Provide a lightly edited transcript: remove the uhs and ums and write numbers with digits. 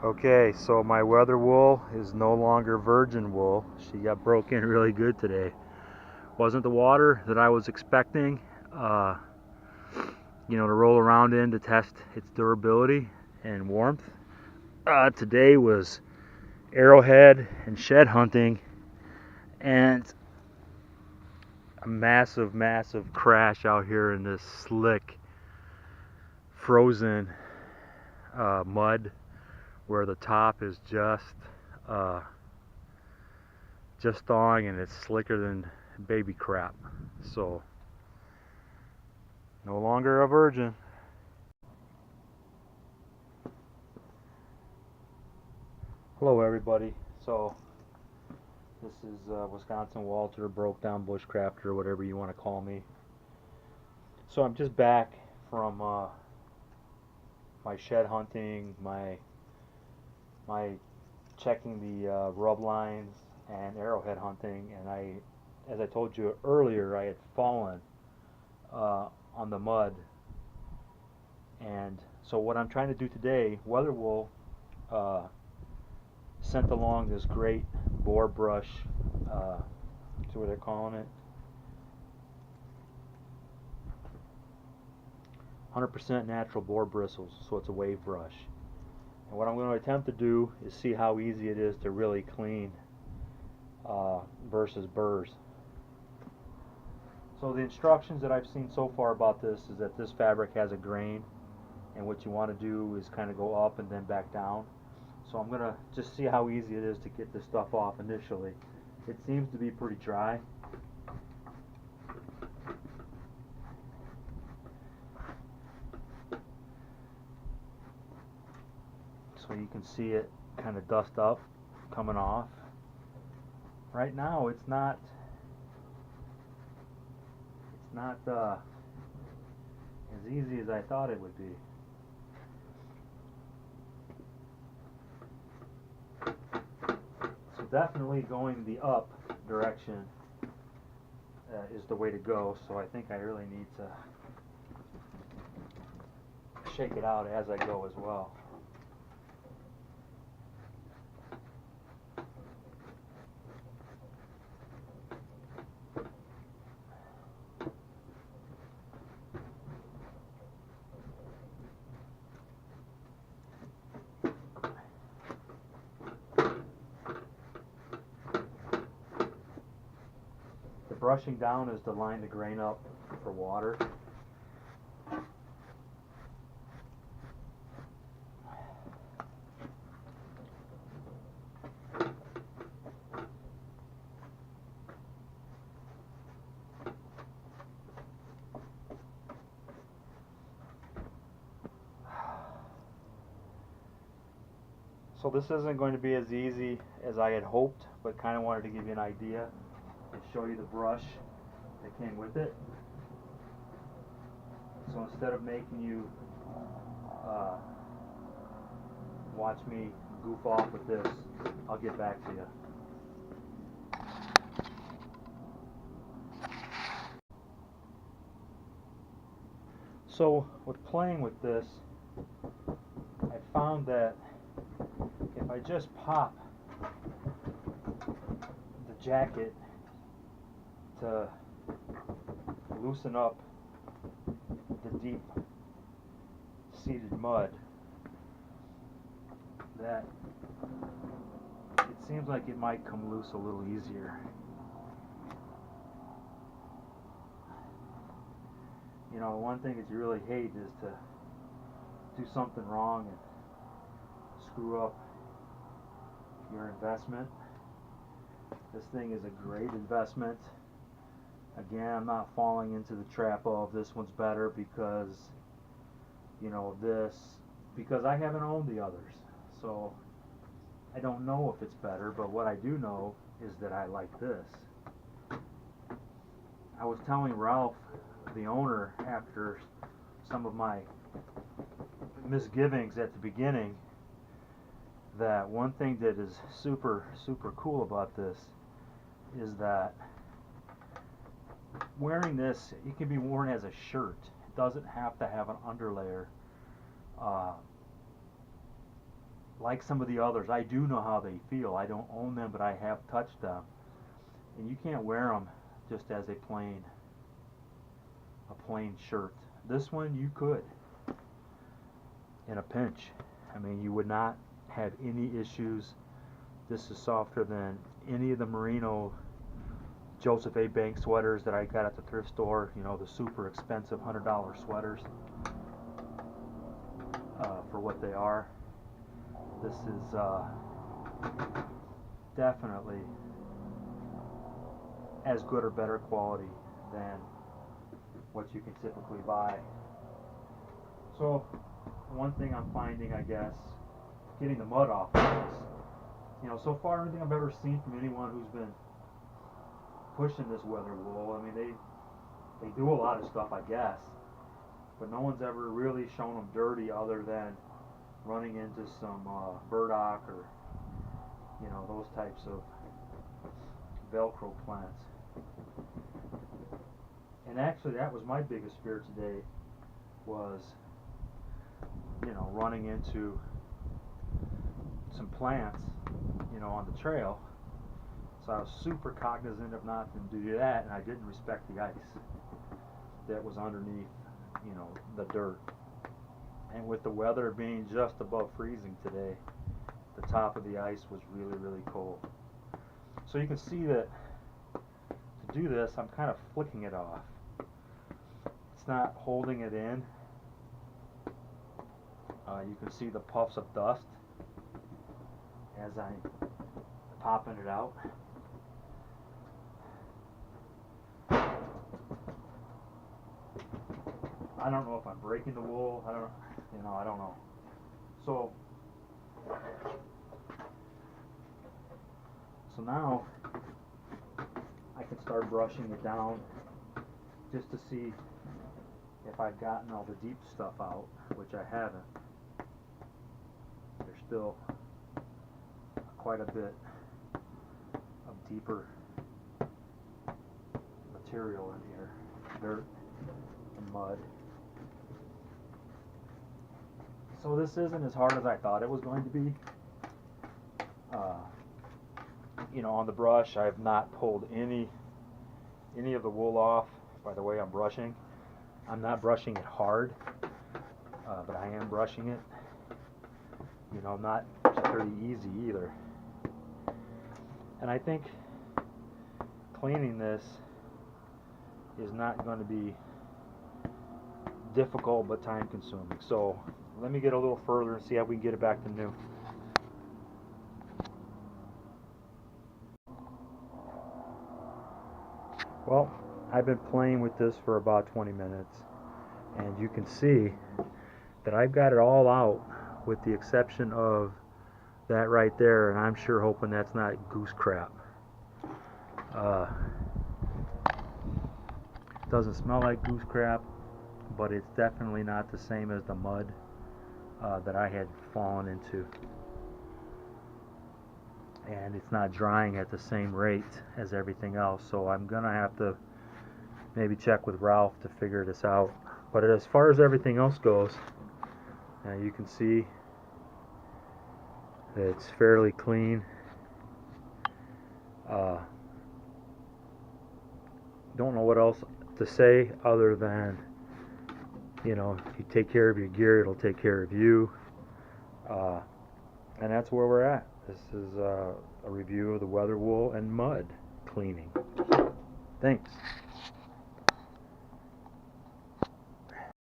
Okay, so my Weatherwool is no longer virgin wool. She got broken really good today. Wasn't the water that I was expecting, uh, to roll around in to test its durability and warmth. Today was arrowhead and shed hunting, and a massive crash out here in this slick, frozen mud, where the top is uh, just thawing and it's slicker than baby crap. So no longer a virgin. Hello everybody. So this is Wisconsin Walter, broke down bushcrafter, whatever you want to call me. So I'm just back from my shed hunting, my checking the rub lines and arrowhead hunting, and as I told you earlier, I had fallen on the mud. And so what I'm trying to do today, Weatherwool sent along this great boar brush. See what they're calling it? 100% natural boar bristles, so it's a wave brush. And what I'm going to attempt to do is see how easy it is to really clean versus burrs. So the instructions that I've seen so far about this is that this fabric has a grain, and what you want to do is kind of go up and then back down. So I'm going to just see how easy it is to get this stuff off initially. It seems to be pretty dry. So you can see it kind of dust up, coming off. Right now it's not as easy as I thought it would be. So definitely going the up direction is the way to go. So I think I really need to shake it out as I go as well. Brushing down is to line the grain up for water. So this isn't going to be as easy as I had hoped, but kind of wanted to give you an idea and show you the brush that came with it. So instead of making you watch me goof off with this, I'll get back to you. So with playing with this, I found that if I just pop the jacket to loosen up the deep seated mud, that it seems like it might come loose a little easier. You know, one thing that you really hate is to do something wrong and screw up your investment. This thing is a great investment. Again, I'm not falling into the trap of this one's better because, because I haven't owned the others. So I don't know if it's better, but what I do know is that I like this. I was telling Ralph, the owner, after some of my misgivings at the beginning, that one thing that is super cool about this is that wearing this, it can be worn as a shirt. It doesn't have to have an underlayer. like some of the others, I do know how they feel. I don't own them, but I have touched them. And you can't wear them just as a plain shirt. This one you could, in a pinch. I mean, you would not have any issues. This is softer than any of the merino Joseph A. Bank sweaters that I got at the thrift store. You know, the super expensive $100 sweaters for what they are. This is definitely as good or better quality than what you can typically buy. So one thing I'm finding, I guess, getting the mud off of this. You know, so far everything I've ever seen from anyone who's been pushing this Weatherwool, I mean, they do a lot of stuff, I guess, but no one's ever really shown them dirty other than running into some burdock or, you know, those types of Velcro plants. And actually, that was my biggest fear today, was, you know, running into some plants, you know, on the trail. So I was super cognizant of not to do that, and I didn't respect the ice that was underneath, you know, the dirt. And with the weather being just above freezing today, the top of the ice was really, really cold. So you can see that to do this, I'm kind of flicking it off. It's not holding it in. You can see the puffs of dust as I'm popping it out. I don't know if I'm breaking the wool. I don't know. So now I can start brushing it down just to see if I've gotten all the deep stuff out, which I haven't. There's still quite a bit of deeper material in here, dirt and mud. So this isn't as hard as I thought it was going to be. You know, on the brush, I have not pulled any of the wool off by the way I'm brushing. I'm not brushing it hard, but I am brushing it. You know, not very easy either. And I think cleaning this is not going to be difficult but time consuming. So let me get a little further and see how we can get it back to new. Well, I've been playing with this for about 20 minutes, and you can see that I've got it all out with the exception of that right there, and I'm sure hoping that's not goose crap. Doesn't smell like goose crap, but it's definitely not the same as the mud that I had fallen into. And it's not drying at the same rate as everything else, so I'm gonna have to maybe check with Ralph to figure this out. But as far as everything else goes, you can see that it's fairly clean. Don't know what else to say other than, you know, if you take care of your gear, it'll take care of you. And that's where we're at. This is a review of the Weatherwool and mud cleaning. Thanks.